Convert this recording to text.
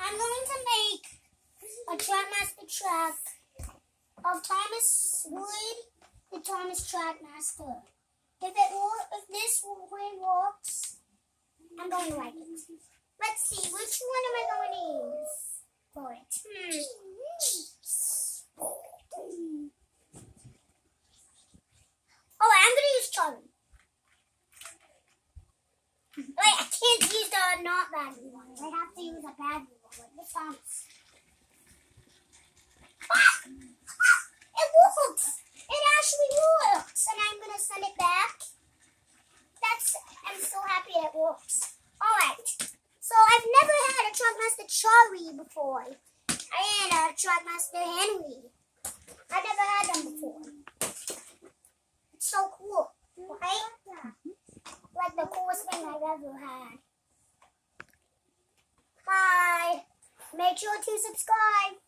I'm going to make a trackmaster track of Thomas Wood, the Thomas Trackmaster. If this way works, I'm going to like it. Let's see, which one am I going to use for it? Oh, I'm going to use Charlie. Wait, I can't use the not baggy one. I have to use a baggy one. Like this Thomas. It works! It actually works! And I'm going to send it back. I'm so happy it works. Alright. So I've never had a Trackmaster Charlie before. I had a Trackmaster Henry. I've never had them before. It's so cool. Right? Like the coolest thing I've ever had. Bye. Make sure to subscribe.